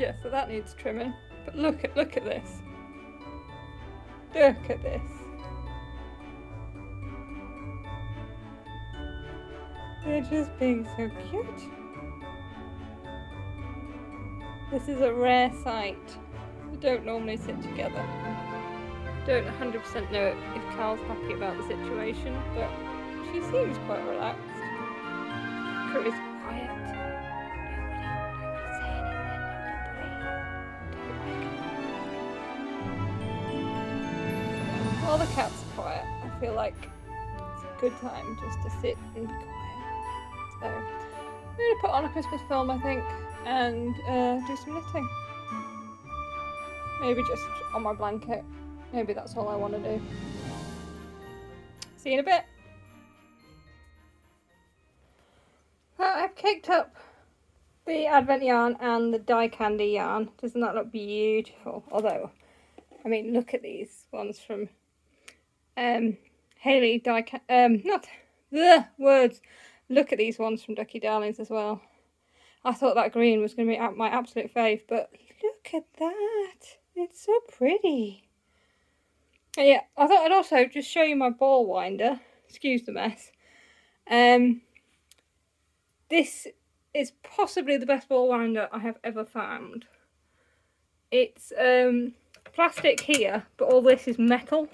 Yeah, so that needs trimming. But look at this. Look at this. They're just being so cute. This is a rare sight. They don't normally sit together. Don't 100% know if Cal's happy about the situation, but she seems quite relaxed. Her is quiet. Nobody say anything, nobody breathe. While the cat's quiet, I feel like it's a good time just to sit and be quiet. So I'm going to put on a Christmas film, I think, and do some knitting. Maybe just on my blanket. Maybe that's all I want to do. See you in a bit. Well, I've caked up the Advent yarn and the die candy yarn. Doesn't that look beautiful? Although, I mean, look at these ones from Hayley not the words. Look at these ones from Ducky Darlings as well. I thought that green was going to be my absolute fave, but look at that. It's so pretty. And yeah, I thought I'd also just show you my ball winder. Excuse the mess. This is possibly the best ball winder I have ever found. It's plastic here, but all this is metal.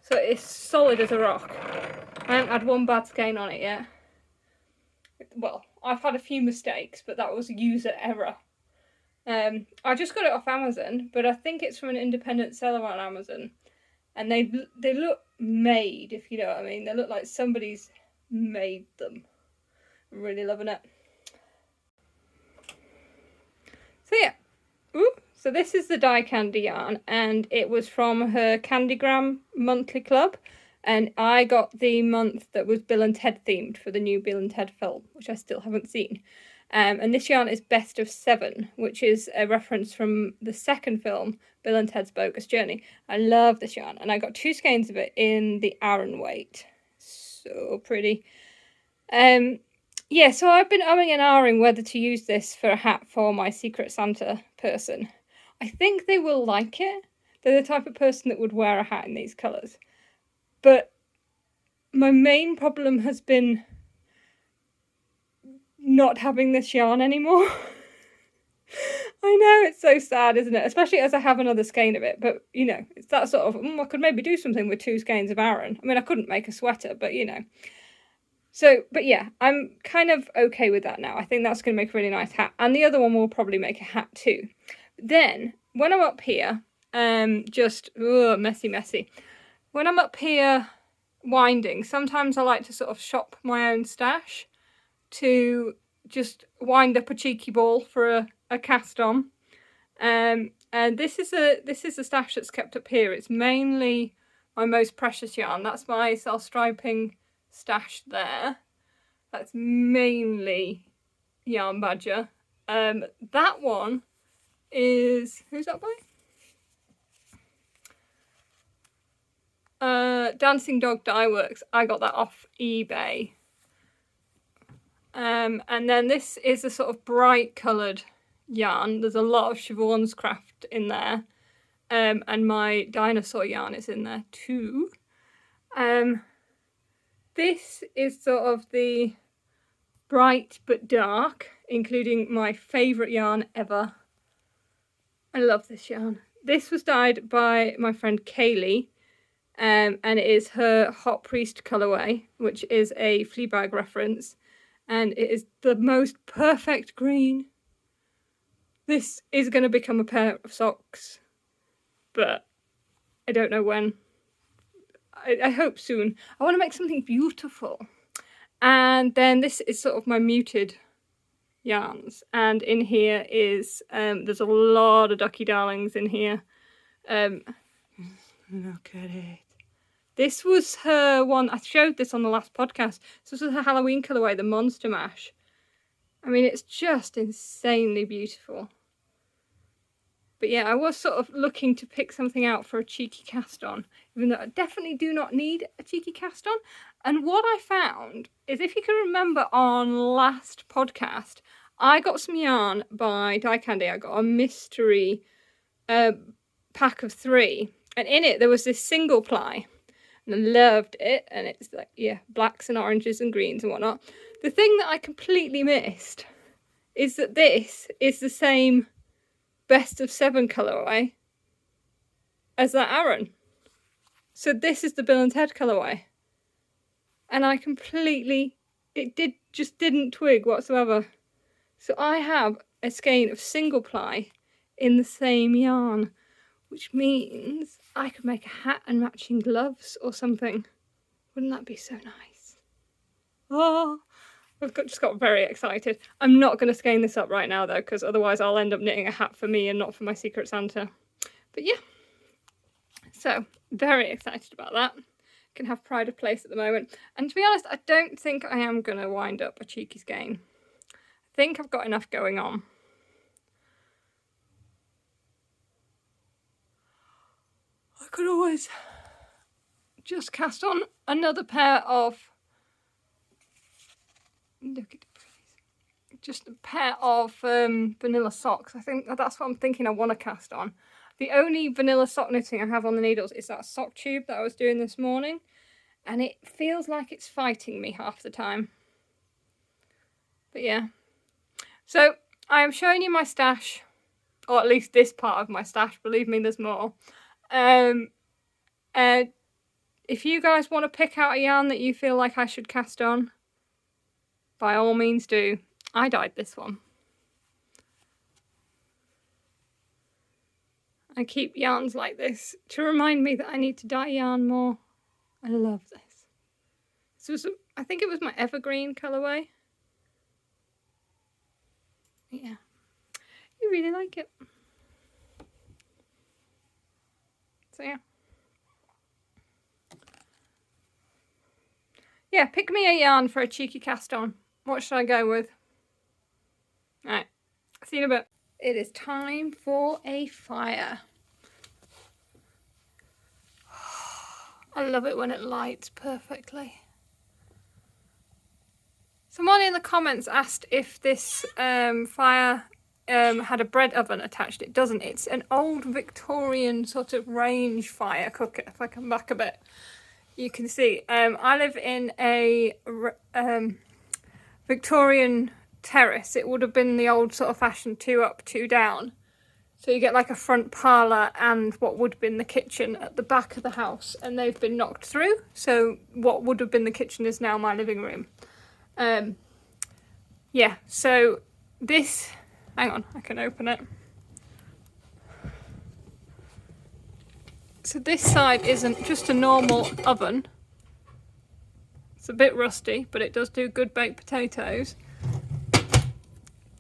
So it's solid as a rock. I haven't had one bad skein on it yet. Well, I've had a few mistakes, but that was user error. I just got it off Amazon, but I think it's from an independent seller on Amazon. And they look made, if you know what I mean. They look like somebody's made them. I'm really loving it. So yeah. Ooh, so this is the die candy yarn, and it was from her Candygram monthly club. And I got the month that was Bill and Ted themed for the new Bill and Ted film, which I still haven't seen. And this yarn is Best of 7, which is a reference from the second film, Bill and Ted's Bogus Journey. I love this yarn, and I got 2 skeins of it in the Aran weight. So pretty. Yeah, so I've been umming and ahhing whether to use this for a hat for my Secret Santa person. I think they will like it. They're the type of person that would wear a hat in these colours. But my main problem has been not having this yarn anymore. I know, it's so sad, isn't it? Especially as I have another skein of it. But, you know, it's that sort of, I could maybe do something with 2 skeins of Aran. I mean, I couldn't make a sweater, but, you know. So, but yeah, I'm kind of okay with that now. I think that's going to make a really nice hat. And the other one will probably make a hat too. Then, when I'm up here, messy. When I'm up here winding, sometimes I like to sort of shop my own stash to just wind up a cheeky ball for a cast on. And this is a stash that's kept up here. It's mainly my most precious yarn. That's my self-striping stash there. That's mainly Yarn Badger. That one is, who's that by? Dancing Dog Dye Works. I got that off eBay. And then this is a sort of bright coloured yarn. There's a lot of Siobhan's craft in there. And my dinosaur yarn is in there too. This is sort of the bright but dark, including my favourite yarn ever. I love this yarn. This was dyed by my friend Kaylee, and it is her Hot Priest colourway, which is a Fleabag reference, and it is the most perfect green. This is going to become a pair of socks, but I don't know when. I hope soon. I want to make something beautiful. And then this is sort of my muted yarns. And in here is, there's a lot of Ducky Darlings in here. Look at it. This was her one, I showed this on the last podcast. This was her Halloween colourway, the Monster Mash. I mean, it's just insanely beautiful. But yeah, I was sort of looking to pick something out for a cheeky cast on, even though I definitely do not need a cheeky cast on. And what I found is, if you can remember on last podcast, I got some yarn by Dye Candy. I got a mystery pack of 3, and in it there was this single ply, and I loved it. And it's like, yeah, blacks and oranges and greens and whatnot. The thing that I completely missed is that this is the same best of 7 colourway as that Aran. So this is the Bill and Ted colourway, and I completely, just didn't twig whatsoever. So I have a skein of single ply in the same yarn, which means I could make a hat and matching gloves or something. Wouldn't that be so nice? Oh, just got very excited. I'm not going to skein this up right now though, because otherwise I'll end up knitting a hat for me and not for my Secret Santa. But yeah, so very excited about that. Can have pride of place at the moment. And to be honest, I don't think I am going to wind up a cheeky skein. I think I've got enough going on. I could always just cast on another pair of, look at just a pair of vanilla socks. I think that's what I'm thinking I want to cast on. The only vanilla sock knitting I have on the needles is that sock tube that I was doing this morning, and it feels like it's fighting me half the time. But yeah, so I am showing you my stash, or at least this part of my stash. Believe me, there's more. If you guys want to pick out a yarn that you feel like I should cast on, by all means do. I dyed this one. I keep yarns like this to remind me that I need to dye yarn more. I love this. This was, I think it was my evergreen colourway. Yeah, you really like it. So yeah. Yeah, pick me a yarn for a cheeky cast on. What should I go with? Alright, see you in a bit. It is time for a fire. I love it when it lights perfectly. Someone in the comments asked if this fire had a bread oven attached. It doesn't. It's an old Victorian sort of range fire cooker. If I come back a bit, you can see. I live in a Victorian terrace. It would have been the old sort of fashioned 2 up, 2 down. So you get like a front parlour and what would have been the kitchen at the back of the house, and they've been knocked through. So what would have been the kitchen is now my living room. Yeah, so this, hang on, I can open it. So this side isn't just a normal oven. It's a bit rusty, but it does do good baked potatoes.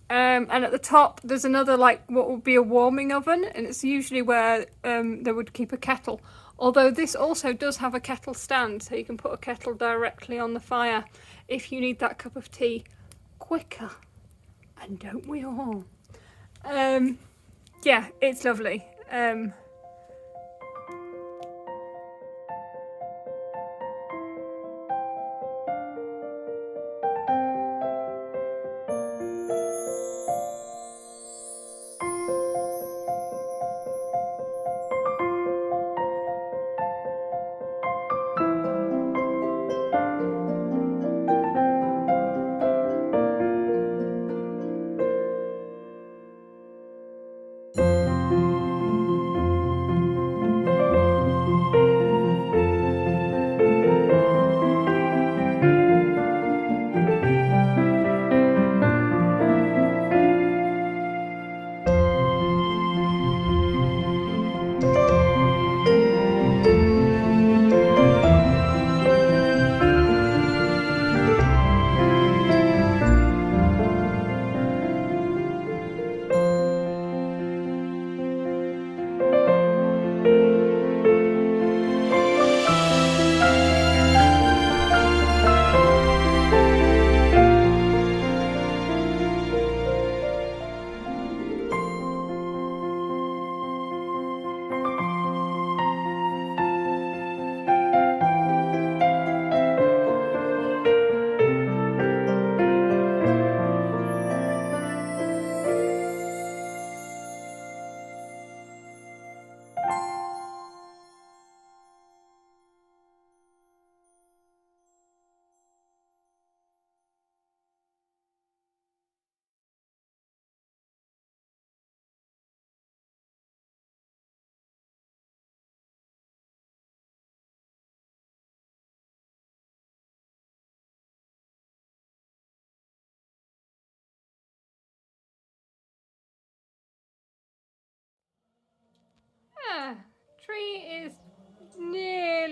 And at the top there's another, like what would be a warming oven, and it's usually where they would keep a kettle. Although this also does have a kettle stand, so you can put a kettle directly on the fire if you need that cup of tea quicker. And don't we all? Yeah, it's lovely.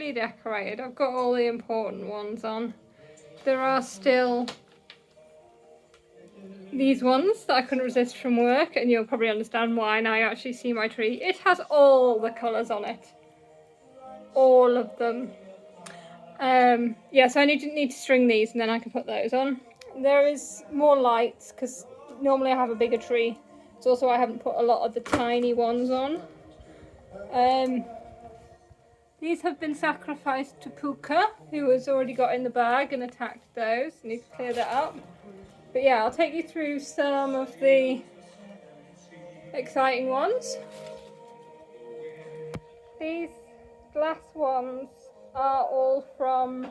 fully decorated. I've got all the important ones on. There are still these ones that I couldn't resist from work, and you'll probably understand why now you actually see my tree. It has all the colours on it. All of them. Yeah, so I need to string these and then I can put those on. There is more lights because normally I have a bigger tree. It's also I haven't put a lot of the tiny ones on. These have been sacrificed to Puka, who has already got in the bag and attacked those. I need to clear that up. But yeah, I'll take you through some of the exciting ones. These glass ones are all from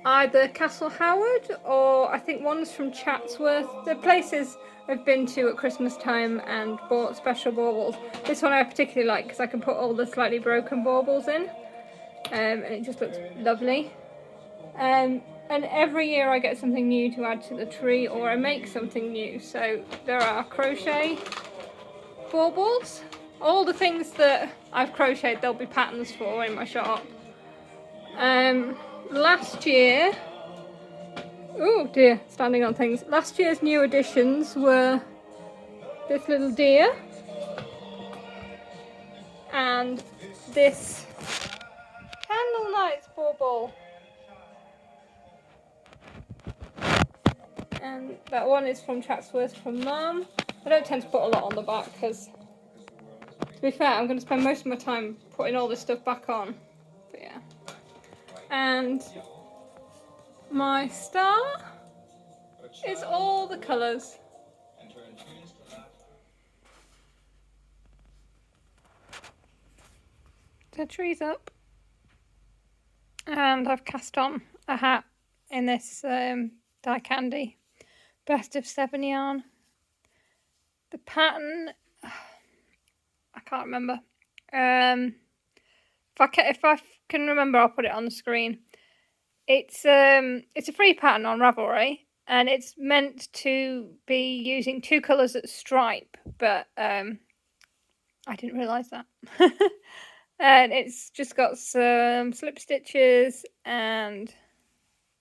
either Castle Howard or I think one's from Chatsworth. The places I've been to at Christmas time and bought special baubles. This one I particularly like because I can put all the slightly broken baubles in, and it just looks lovely. And every year I get something new to add to the tree, or I make something new. So there are crochet baubles. All the things that I've crocheted, there'll be patterns for in my shop. Last year, oh dear, standing on things. Last year's new additions were this little deer and this Candle Nights bauble. And that one is from Chatsworth from Mum. I don't tend to put a lot on the back because, to be fair, I'm going to spend most of my time putting all this stuff back on. But yeah. And my star is all the colours. The tree's up. And I've cast on a hat in this die candy best of 7 yarn. The pattern, I can't remember. If I can remember, I'll put it on the screen. It's a free pattern on Ravelry, and it's meant to be using 2 colours at stripe, but I didn't realise that. And it's just got some slip stitches, and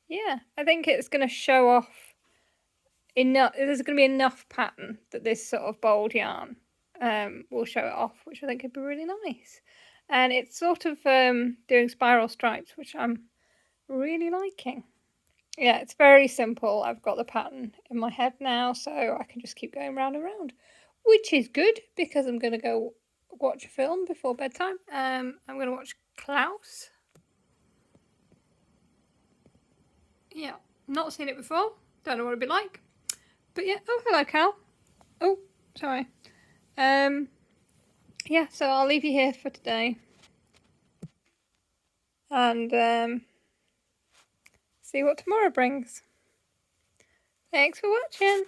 yeah, I think it's going to show off enough. There's going to be enough pattern that this sort of bold yarn will show it off, which I think could be really nice. And it's sort of doing spiral stripes, which I'm really liking. Yeah, it's very simple. I've got the pattern in my head now, so I can just keep going round and round, which is good because I'm going to go watch a film before bedtime. I'm going to watch Klaus. Yeah, not seen it before. Don't know what it'd be like. But yeah, oh, hello, Cal. Oh, sorry. Yeah, so I'll leave you here for today. And see what tomorrow brings. Thanks for watching.